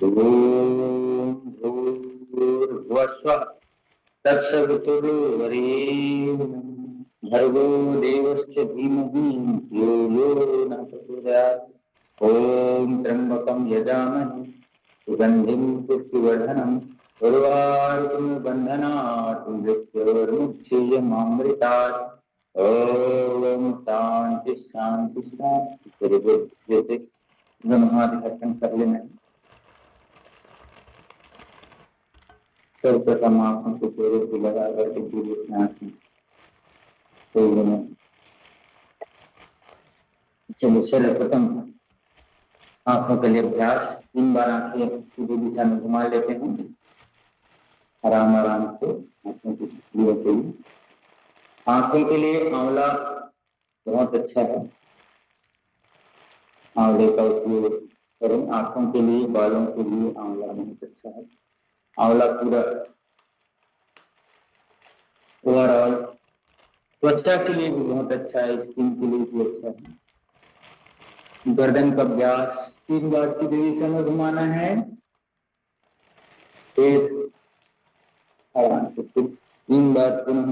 ओम भूर्भुवस्वः तत्सवितुर्वरेण्यं भर्गो देवस्य धीमहि धियो यो नः प्रचोदयात्। ओम त्र्यंबकं यजामहे सुगंधिं पुष्टिवर्धनम् उर्वारुकं बन्धनात् मृत्योर्मुक्षीयमामृतात्। ओम शांति शांति शांति। ब्रह्मादिकर्षण कर लेना। सर्वप्रथम आंखों को चेहरे पे लगा करके पूरे चलिए सर्वप्रथम आंखों के लिए अभ्यास। 3 बार आंखें सीधी दिशा में घुमा लेते हैं आराम आराम से। आंखों की आंखों के लिए आंवला बहुत अच्छा है, आंवले का उपयोग करें। आंखों के लिए, बालों के लिए आंवला बहुत अच्छा है। आंवला पूरा ओवरऑल त्वचा के लिए भी बहुत अच्छा है, स्किन के लिए भी अच्छा है। गर्दन का अभ्यास 3 बार सीधी दिशा में घुमाना है। फिर 3 बार पुनः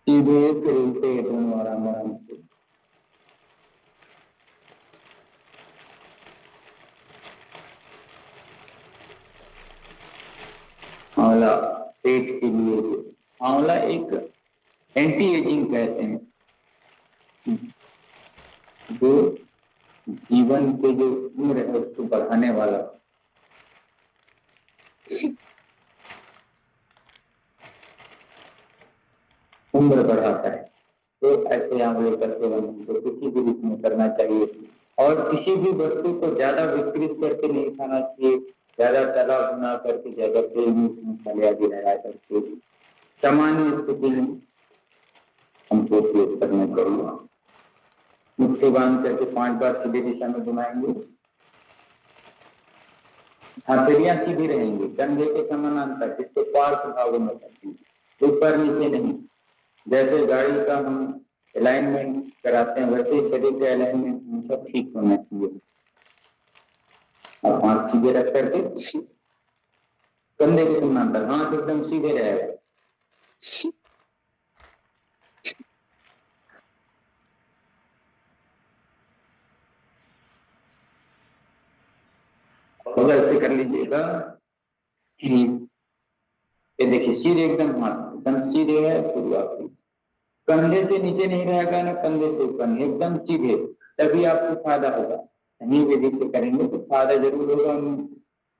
सीधे फिर उल्टे दोनों आराम आराम से। आंवला पेट के लिए, आंवला एक एंटी एजिंग कहते हैं, जो जीवन के जो उम्र है उसको बढ़ाने वाला उम्र बढ़ाता है। तो ऐसे आंवले का सेवन तो किसी भी रूप में करना चाहिए। और किसी भी वस्तु को ज्यादा विकृत करके नहीं खाना चाहिए, ज्यादा तला भुना करके, ज्यादा तेल मीठ मसाले आदि लगा करके सामान्य स्थिति में हमको उपयोग करना चाहिए। मुट्ठी बांध करके 5 बार सीधी दिशा में घुमाएंगे। हथेलियां सीधी रहेंगी, कंधे के समानांतर, जिसको पार्श्व भागों में करती है, ऊपर नीचे नहीं। जैसे गाड़ी का हम अलाइनमेंट कराते हैं वैसे ही शरीर का अलाइनमेंट सब ठीक होना चाहिए। और हाथ सीधे रख करके कंधे के समानांतर, हाथ एकदम सीधे रहेगा। ऐसे कर लीजिएगा। ये देखिए सीधे एकदम, हाथ एकदम सीधे है। शुरुआती कंधे से नीचे नहीं रहेगा ना कंधे से ऊपर, एकदम सीधे, तभी आपको फायदा होगा। सही विधि से करेंगे तो फायदा जरूर होगा।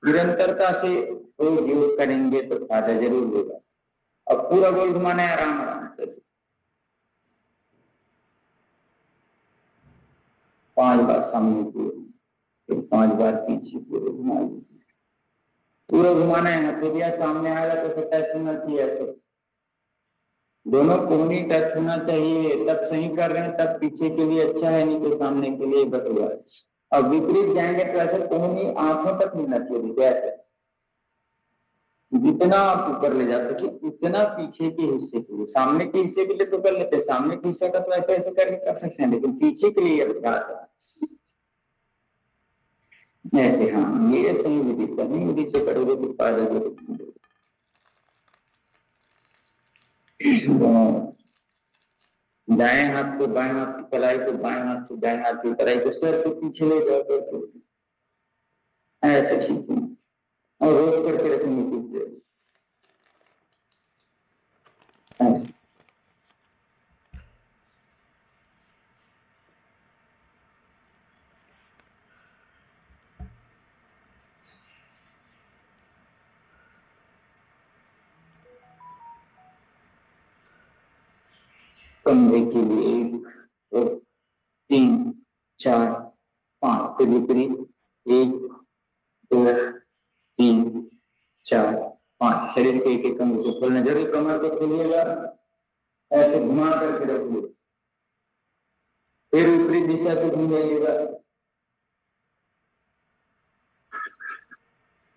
निरंतरता से योग करेंगे तो फायदा जरूर होगा। अब पूरा गोल घुमाना है आराम आराम से। 5 बार सामने की, फिर 5 बार पीछे पूरे घुमा लीजिए। पूरा घुमाना है, हथेलियां सामने आएगा तो टच होना चाहिए। ऐसे दोनों कोहनी टच होना चाहिए, तब सही कर रहे हैं, तब पीछे के लिए अच्छा है, नहीं तो सामने के लिए बटुआ। अब विपरीत जाएंगे तो ऐसे कोहनी आंखों तक मिलना चाहिए। जैसे जितना आप ऊपर ले जा सके उतना पीछे के हिस्से के लिए, सामने के हिस्से के लिए तो कर लेते हैं, सामने के हिस्से का तो ऐसे ऐसे करके कर सकते हैं, लेकिन पीछे के लिए अभ्यास है ऐसे। हाँ, ये सही विधि से करोगे तो फायदा जरूर। दाएं हाथ को बाएं हाथ की कलाई को, बाएं हाथ से दाएं हाथ की कलाई को, सर को पीछे ले जाकर ऐसे ठीक है। और रोक करके रखेंगे पीछे ऐसे। कंधे के लिए 1 2 3 4 5 के विपरीत 1 2 3 4 5। शरीर के एक अंग को खोलना जरूर, कमर को खोलिएगा, ऐसे घुमा करके रखिए। फिर विपरीत दिशा से घूम जाइएगा,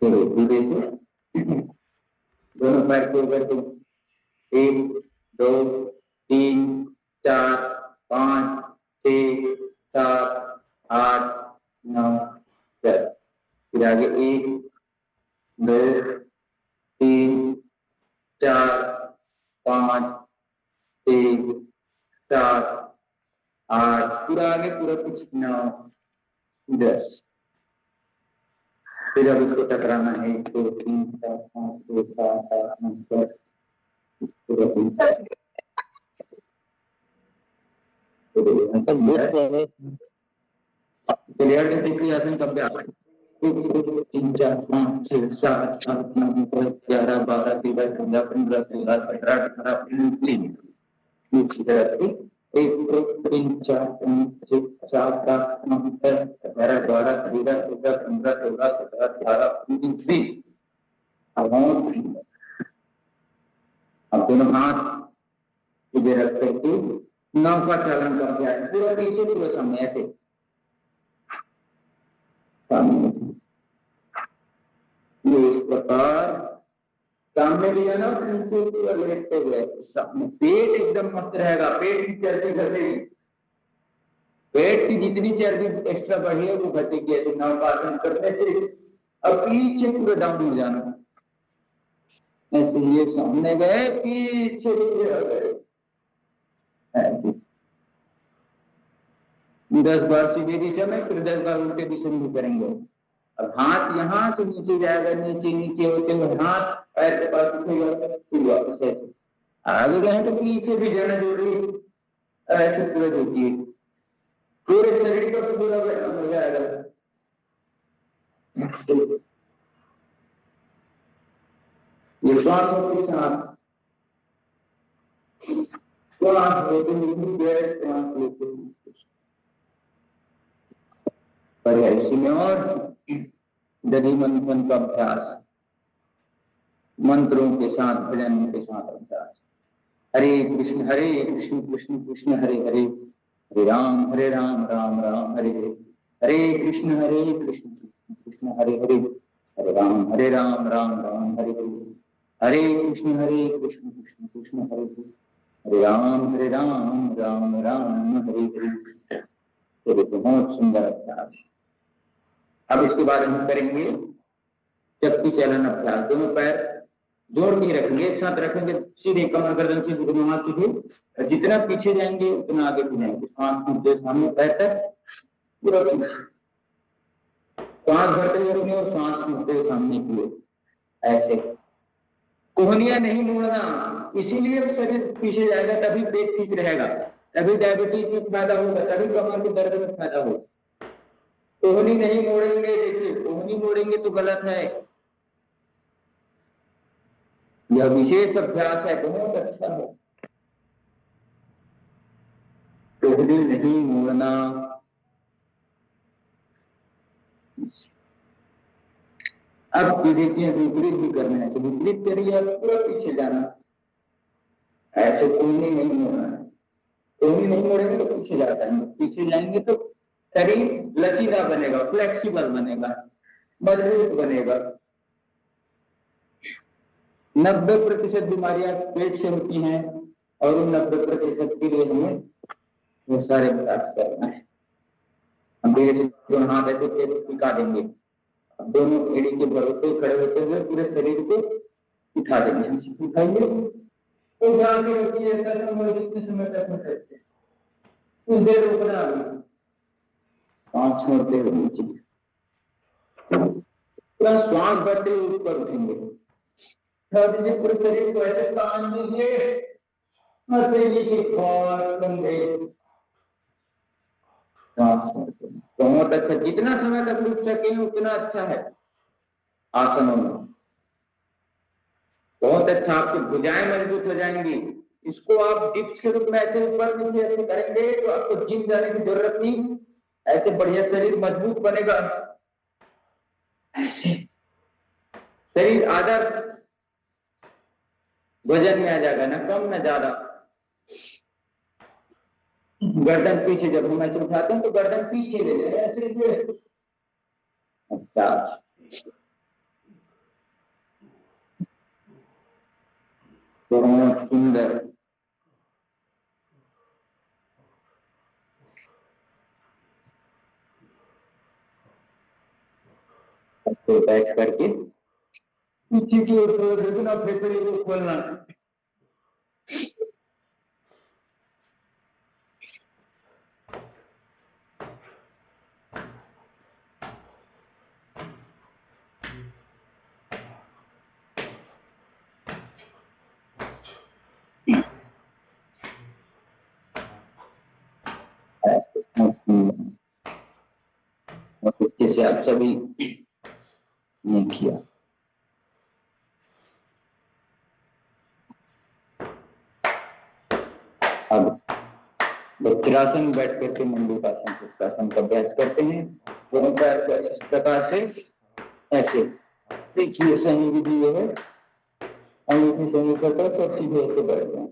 धीरे से दोनों पैर को करके 1 2 3 4 5 6 7, 8, 9, 10। फिर आगे 1, 2, 3, 4, 5, 6, 7, 8, पूरा आगे पूरा कुछ 9, 10। फिर अब इसको टकराना है 1, 2, 3, 4, 5, 6, 7, 8, 9, 10। आसन कब 1, 2, 3, 4, 5, 6, 7, 8, 9, 10, 11, 12, 13, 14, 15, 16, 17, 18, 19, 1, 2, 3, 4, 5, 6, 7, 8, 9, 10, 11, 12, 13, 14, 15, 16, 17, 18, 19, 20। अब दोनों हाथ इधर रख करके नाव का चालन का अभ्यास पूरा पीछे पूरा सामने ऐसे ये इस प्रकार सामने भी जाना और नीचे पूरा लेटते हुए सामने पेट एकदम मस्त रहेगा। पेट की चर्बी घटेगी, पेट की जितनी चर्बी एक्स्ट्रा बढ़ी है वो घटेगी ऐसे नवपासन करने से। अब पीछे पूरा डाउन हो जाना ऐसे, ये सामने गए पीछे गए 10 बार सीधे दिशा में, फिर 10 बार उल्टे दिशा में करेंगे। अब हाथ यहाँ से नीचे जाएगा, नीचे नीचे होते हुए हाथ पैर के पास उठेगा, फिर वापस ऐसे आगे गए तो पीछे भी जाना जरूरी ऐसे पूरा देखिए पूरे शरीर का पूरा हो जाएगा। ये श्वासों के साथ श्वास लेते हुए श्वास लेते हुए और दधि मंथन का अभ्यास, मंत्रों के साथ भजन के साथ अभ्यास। हरे कृष्ण कृष्ण कृष्ण हरे हरे, हरे राम राम राम हरे हरे, हरे कृष्ण कृष्ण कृष्ण हरे हरे, हरे राम राम हरे हरे, हरे कृष्ण कृष्ण कृष्ण हरे हरे, हरे राम राम हरे हरे। तो बहुत सुंदर अभ्यास। अब इसके बाद हम करेंगे चक्की चलन अभ्यास। दोनों पैर जोड़ के रखेंगे, एक साथ रखेंगे, सीधे कमर गर्दन से दोनों हाथ सीधे, जितना पीछे जाएंगे उतना आगे भी जाएंगे। सांस मुद्दे सामने पैर तक पूरा पीछे, सांस भरते हुए रखने और सांस मुद्दे सामने की ओर ऐसे। कोहनियां नहीं मोड़ना, इसीलिए शरीर पीछे जाएगा, तभी पेट ठीक रहेगा, तभी डायबिटीज में फायदा होगा, तभी कमर के दर्द में फायदा होगा। कोहनी नहीं मोड़ेंगे, देखिए कोहनी मोड़ेंगे तो गलत है। यह विशेष अभ्यास है, बहुत अच्छा है। कोहनी नहीं मोड़ना। अब देखिए विपरीत भी करना है, तो विपरीत करिए, पूरा पीछे जाना, ऐसे कोहनी नहीं मोड़ना है। कोहनी नहीं मोड़ेंगे तो पीछे जाता है, पीछे जाएंगे तो शरीर लचीला बनेगा, फ्लेक्सिबल बनेगा, मजबूत बनेगा। 90% बीमारियां पेट से होती हैं और उन 90% के लिए हमें वो सारे प्रयास करना है। हम दोनों हाथ ऐसे पेट टिका देंगे, दोनों एड़ी के भरोसे खड़े होते हुए पूरे शरीर को उठा देंगे। हम उठाइए तो ध्यान में रखिए, जितने समय तक उठ सकते हैं कुछ देर रुकना, सांस छोड़ते हुए नीचे पूरा श्वास भरते हुए ऊपर उठेंगे। पूरे शरीर को ऐसे तान दीजिए, बहुत अच्छा, जितना समय तक रुक सके उतना अच्छा है आसनों में। बहुत अच्छा, आपकी भुजाएं मजबूत हो जाएंगी। इसको आप डिप्स के रूप में ऐसे ऊपर नीचे ऐसे करेंगे तो आपको जिम जाने की जरूरत नहीं, ऐसे बढ़िया शरीर मजबूत बनेगा। ऐसे शरीर आदर्श वजन में आ जाएगा, ना कम ना ज्यादा। गर्दन पीछे, जब हम ऐसे उठाते हैं तो गर्दन पीछे ले जाए ऐसे। अच्छा, बहुत सुंदर। तो बैठ करके पीछे की ओर थोड़ा देखना, फेफड़े को खोलना। जैसे आप सभी ने किया। अब वज्रासन बैठ करके मंडूकासन पुष्टासन का अभ्यास करते हैं। दोनों पैर को इस प्रकार से ऐसे देखिए, सही विधि ये है, अंगूठी सही करकर तो सीधे ऐसे बैठ जाए।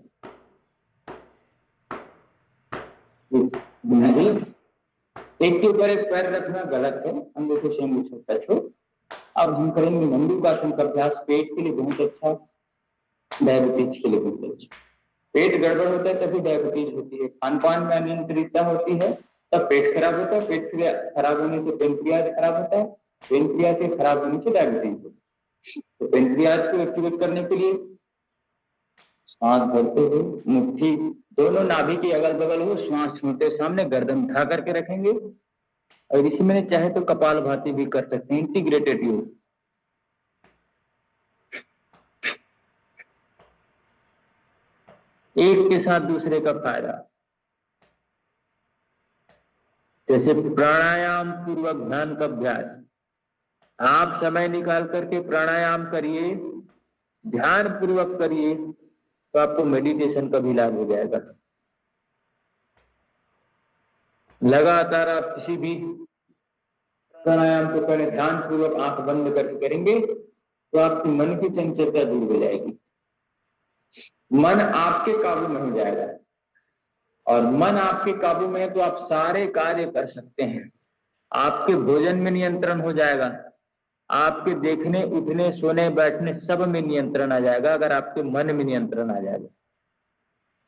एक के ऊपर एक पैर रखना गलत है, अंगूठी से अंगूठी टच हो। अब हम करेंगे मंडूकासन का अभ्यास। पेट के लिए बहुत अच्छा, डायबिटीज के लिए बहुत अच्छा। पेट गड़बड़ होता है तभी डायबिटीज होती है। खान पान में अनियंत्रितता होती है तब पेट खराब होता है। पेट खराब होने से पेनक्रियाज खराब होता है, पेनक्रियाज से खराब होने से डायबिटीज होता है। तो पेनक्रियाज को एक्टिवेट करने के लिए सांस भरते हुए मुट्ठी दोनों नाभि के अगल बगल हो, श्वास छोड़ते सामने गर्दन उठा करके रखेंगे। और इसी में चाहे तो कपालभाति भी कर सकते हैं, इंटीग्रेटेड योग। एक के साथ दूसरे का फायदा। जैसे प्राणायाम पूर्वक ध्यान का अभ्यास, आप समय निकाल करके प्राणायाम करिए, ध्यान पूर्वक करिए, तो आपको मेडिटेशन का भी लाभ हो जाएगा। लगातार आप किसी भी प्राणायाम को करें, ध्यान पूर्वक आंख बंद करके करेंगे तो आपकी मन की चंचलता दूर हो जाएगी, मन आपके काबू में हो जाएगा। और मन आपके काबू में है तो आप सारे कार्य कर सकते हैं। आपके भोजन में नियंत्रण हो जाएगा, आपके देखने उठने सोने बैठने सब में नियंत्रण आ जाएगा, अगर आपके मन में नियंत्रण आ जाएगा।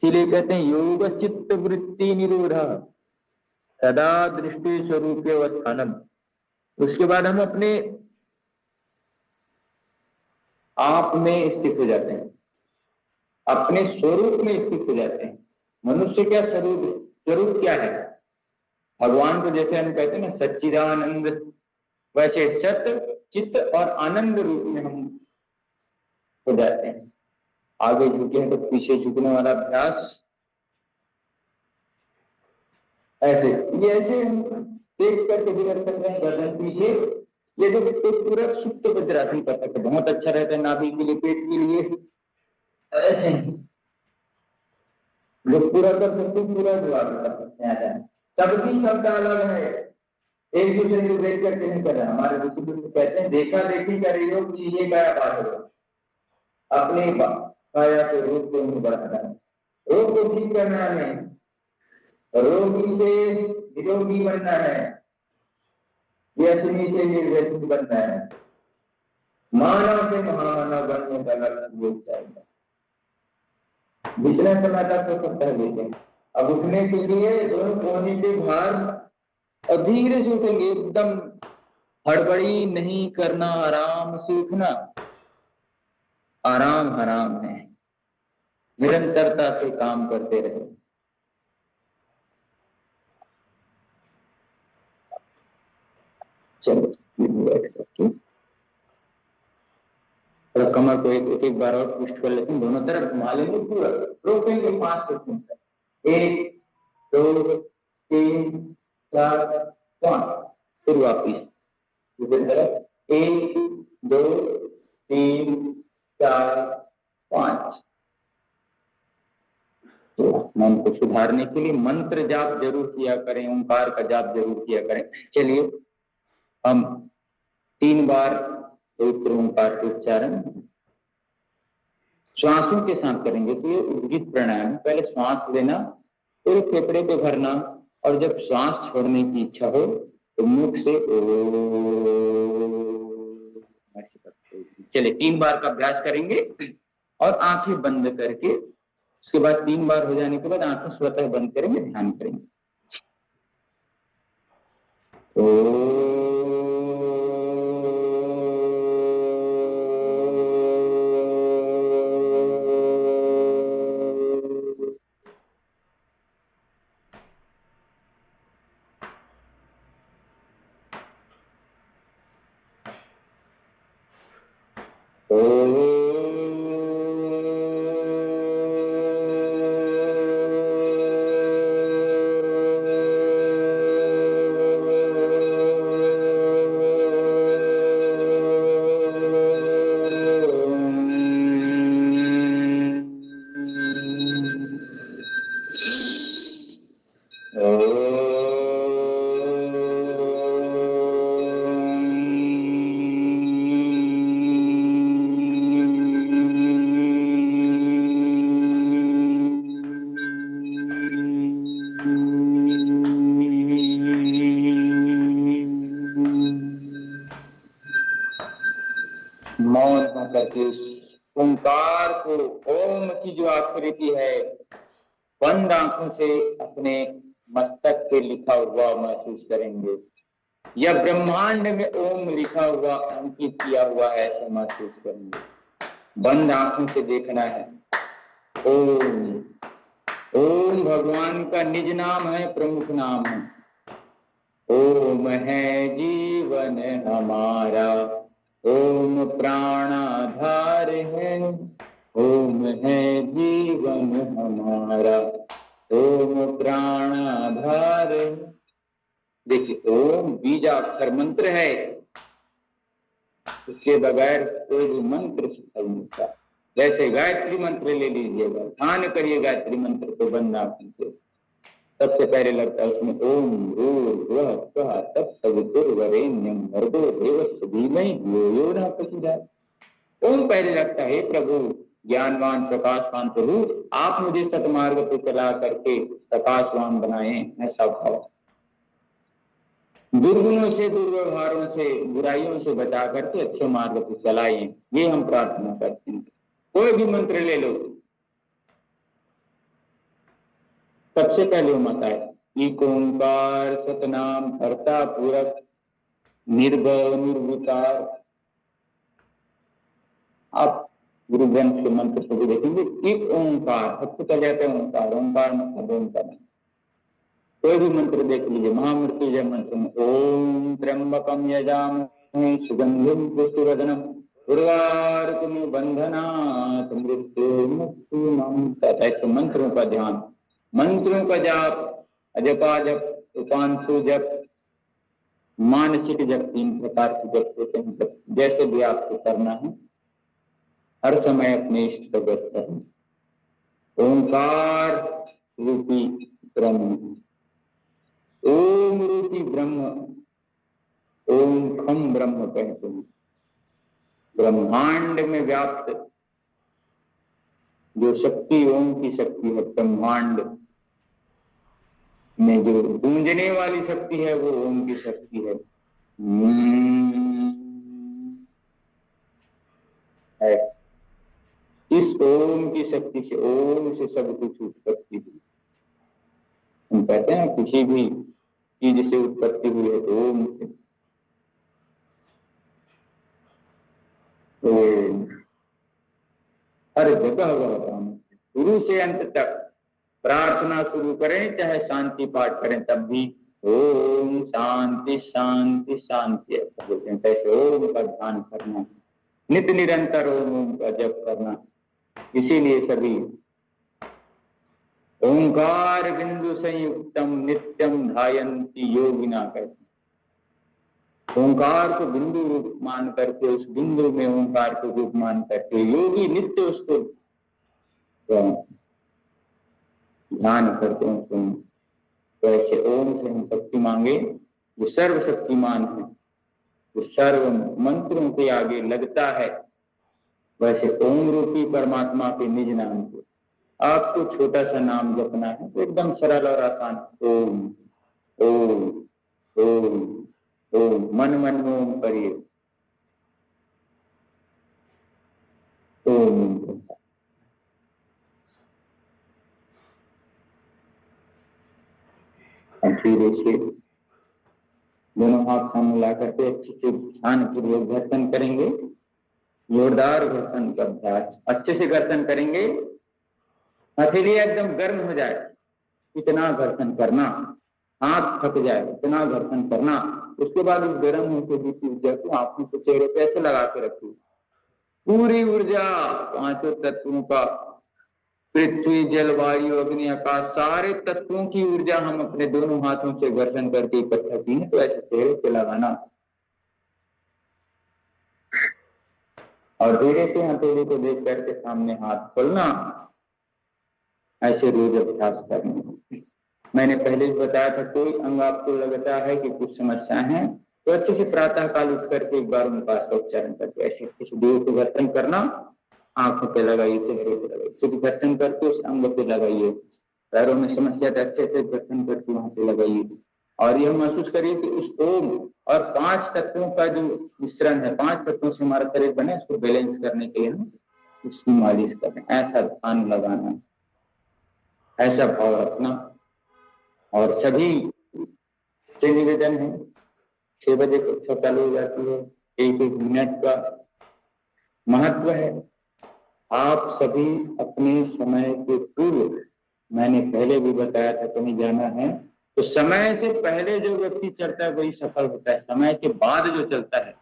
इसीलिए कहते हैं योग चित्त वृत्ति निरोध सदा दृष्टि स्वरूप अवस्थानम। उसके बाद हम अपने आप में स्थित हो जाते हैं, अपने स्वरूप में स्थित हो जाते हैं। मनुष्य क्या स्वरूप क्या है? भगवान को जैसे हम कहते हैं ना सच्चिदानंद, वैसे सत्य चित्त और आनंद रूप में हम हो जाते हैं। आगे झुके हैं तो पीछे झुकने वाला अभ्यास, ऐसे ये ऐसे हम देख करके भी कर सकते हैं, गर्दन पीछे। ये जो पूरा सुप्त वज्रासन कर सकते हैं, बहुत अच्छा रहता है नाभि के लिए, पेट के लिए। ऐसे जो पूरा कर सकते पूरा जुआ कर सकते हैं। सबकी शब्द अलग है, एक दूसरे को देख करके नहीं कर रहा। हमारे ऋषि कहते हैं देखा देखी का योग चीजें का बात हो, अपने काया के रूप को नहीं बढ़ाना है, रोग को ठीक करना है, रोगी से निरोगी बनना है, व्यसनी से निर्व्यसनी बनना है, मानव से महामानव बनने का लक्ष्य योग चाहिए। जितने समय तक तो सकता है देते हैं। अब उठने के लिए दोनों कोहनी के भार और धीरे से उठेंगे, एकदम हड़बड़ी नहीं करना, आराम से उठना। आराम हराम है, निरंतरता से काम करते रहे। चलो बैठ करके थोड़ा कमर को एक बार और पुष्ट कर लेते हैं, दोनों तरफ घुमा लेंगे, पूरा रोकेंगे 5 सेकंड तक। 1 2 3 4 5, फिर वापिस दूसरी तरफ 1 2 3 4 5। तो मन को सुधारने के लिए मंत्र जाप जरूर किया करें, ओंकार का जाप जरूर किया करें। चलिए हम 3 बार पवित्र ओंकार के उच्चारण श्वासों के साथ करेंगे। तो ये उद्गीत प्राणायाम, पहले श्वास लेना, फिर फेफड़े पे भरना, और जब श्वास छोड़ने की इच्छा हो तो मुख से चलिए 3 बार का अभ्यास करेंगे और आंखें बंद करके, उसके बाद 3 बार हो जाने के बाद आंखें स्वतः बंद करेंगे, ध्यान करेंगे। मौन होकर के ओंकार को, ओम की जो आकृति है, बंद आंखों से अपने मस्तक पे लिखा हुआ महसूस करेंगे, या ब्रह्मांड में ओम लिखा हुआ अंकित किया हुआ है ऐसा महसूस करेंगे। बंद आंखों से देखना है। ओम, ओम भगवान का निज नाम है, प्रमुख नाम है। ओम है जीवन हमारा, ओम प्राणाधार है, ओम है जीवन हमारा, ओम प्राणाधार। देखिए, ओम बीजाक्षर मंत्र है, उसके बगैर कोई भी मंत्र सफल नहीं होता। जैसे गायत्री मंत्र ले लीजिएगा, ध्यान करिए गायत्री मंत्र को बंद आंखों से। सबसे पहले लगता है उसमें ओम भूर्भुवः स्वः तत्सवितुर्वरेण्यं भर्गो देवस्य धीमहि धियो यो न प्रचोदयात्। ओम पहले लगता है, प्रभु ज्ञानवान प्रकाशवान प्रभु, आप मुझे सतमार्ग पे चला करके प्रकाशवान बनाए, ऐसा भाव। दुर्गुणों से, दुर्व्यवहारों से, बुराइयों से बचा करके अच्छे मार्ग पे चलाएं, ये हम प्रार्थना करते हैं। कोई भी मंत्र ले लो, सबसे पहले मत आए एक ओंकार सतनाम कर्ता पूरक निर्भय निर्विकार। आप गुरु ग्रंथ के मंत्र को भी देखेंगे, एक ओंकार, सबसे पहले आता है ओंकार। ओंकार मतलब ओंकार। कोई भी मंत्र देख लीजिए, महामृत्युंजय मंत्र में ओम त्र्यंबकम यजामहे सुगंधिम पुष्टिवर्धनम उर्वारुकमिव बंधनात् मृत्युर्मुक्षीयमामृतात्। ऐसे मंत्रों का ध्यान, मंत्रों का जाप, अजपाजप, उपांशु जप, मानसिक जप, 3 प्रकार के जप होते हैं। जैसे भी आपको करना है, हर समय अपने इष्ट को जप करें। ओंकार रूपी ब्रह्म, ओम रूपी ब्रह्म, ओम खम ब्रह्म कहते हैं। ब्रह्मांड में व्याप्त जो शक्ति, ओम की शक्ति है, ब्रह्मांड में जो गूंजने वाली शक्ति है, वो ओम की शक्ति है। इस ओम की शक्ति से, ओम से सब कुछ उत्पत्ति हुई। हम कहते हैं किसी भी चीज से उत्पत्ति हुई है तो ओम से। तो हर जगह वह काम, शुरू से अंत तक प्रार्थना शुरू करें, चाहे शांति पाठ करें, तब भी ओम शांति शांति शांति बोलते हैं। कैसे ओम का ध्यान करना, नित्य निरंतर ओम का जप करना। इसीलिए सभी ओंकार बिंदु संयुक्तम नित्यम ध्यायन्ति योगिना कहते। ओंकार को बिंदु रूप मान करके, उस बिंदु में ओंकार को रूप मान करके योगी नित्य उसको ध्यान करते हैं। तो ऐसे ओम से हम शक्ति मांगे, जो सर्वशक्तिमान है, जो सर्व मंत्रों के आगे लगता है, वैसे ओम रूपी परमात्मा के निज नाम को आपको छोटा सा नाम जपना है, तो एकदम सरल और आसान। ओम ओम ओम ओम, मन मन में ओम करिए। ओम फिर इसे दोनों हाथ सामने ला करके अच्छे से ध्यान पूर्वक घर्षण करेंगे। जोरदार घर्षण का अभ्यास, अच्छे से घर्षण करेंगे, हथेली एकदम गर्म हो जाए, इतना घर्षण करना, हाथ थक जाए, इतना घर्षण करना। उसके बाद उस गर्म होकर भी ऊर्जा को आंखों के चेहरे पे ऐसे लगा के रखिए, पूरी ऊर्जा पांचों तत्वों का, पृथ्वी जल वायु अग्नि आकाश, सारे तत्वों की ऊर्जा हम अपने दोनों हाथों से घर्षण करके इकट्ठा की है। तो ऐसे चेहरे पे लगाना और धीरे से हथेली को देख करके सामने हाथ खोलना, ऐसे रोज अभ्यास करना। मैंने पहले भी बताया था, कोई अंग आपको लगता है कि कुछ समस्या है तो अच्छे से प्रातः काल उठ करके एक बार उनका उच्चारण करके ऐसे कुछ देर को घर्षण करना, आंखों पे लगाइए, चेहरे पे लगाइए, कुछ घर्षण करके उस अंग पे लगाइए। पैरों में समस्या तो अच्छे से घर्षण करके वहां पे लगाइए और यह महसूस करिए कि उस ओम और 5 तत्वों का जो मिश्रण है, 5 तत्वों से हमारा शरीर बने, उसको बैलेंस करने के लिए हम उसकी मालिश करें। ऐसा ध्यान लगाना, ऐसा भाव रखना। और सभी से निवेदन है, 6 बजे कक्षा चालू हो जाती है, 1-1 मिनट का महत्व है। आप सभी अपने समय के पूर्व, मैंने पहले भी बताया था, कहीं जाना है तो समय से पहले जो व्यक्ति चलता है वही सफल होता है। समय के बाद जो चलता है,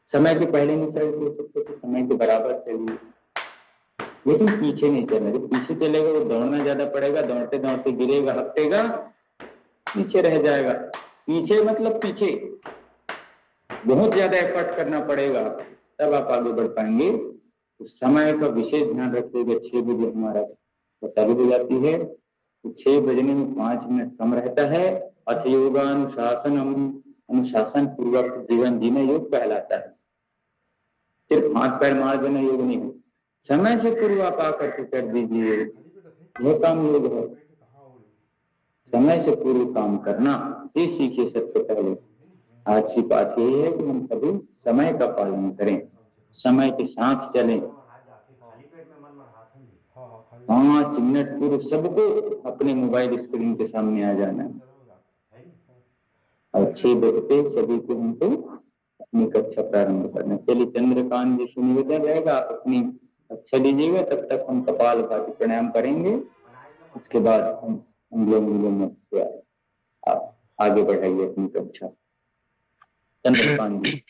समय के पहले नहीं चल सकते तो समय के बराबर चलिए, लेकिन पीछे नहीं चलना। जो पीछे चलेगा वो दौड़ना ज्यादा पड़ेगा, दौड़ते दौड़ते गिरेगा, हफ्तेगा, पीछे रह जाएगा। पीछे मतलब पीछे बहुत ज्यादा एफर्ट करना पड़ेगा, तब आप आगे बढ़ पाएंगे। तो समय का विशेष ध्यान रखिएगा। 6 बजे हमारा चालू हो जाती है, तो 6 बजने में 5 मिनट कम रहता है। अथ योगानुशासन, अनुशासन पूर्वक जीवन जीना योग कहलाता है। सिर्फ हाथ पैर मार देना योग नहीं है, समय से पूर्व आप आकर के कर दीजिए, यह काम योग है। समय से पूर्व काम करना ये सीखिए सबसे पहले। आज की बात यही है कि हम सभी समय का पालन करें, समय के साथ चलें। 5 मिनट पूर्व सबको अपने मोबाइल स्क्रीन के सामने आ जाना है और 6 बजते सभी को हमको अपनी कक्षा प्रारंभ करना। चलिए, चंद्रकांत जी से निवेदन रहेगा, आप अपनी कक्षा लीजिएगा, तब तक हम कपालभाति प्राणायाम करेंगे। उसके बाद हम अनुलोम आप आगे बढ़ाइए अपनी कक्षा। चंद्रकांत जी।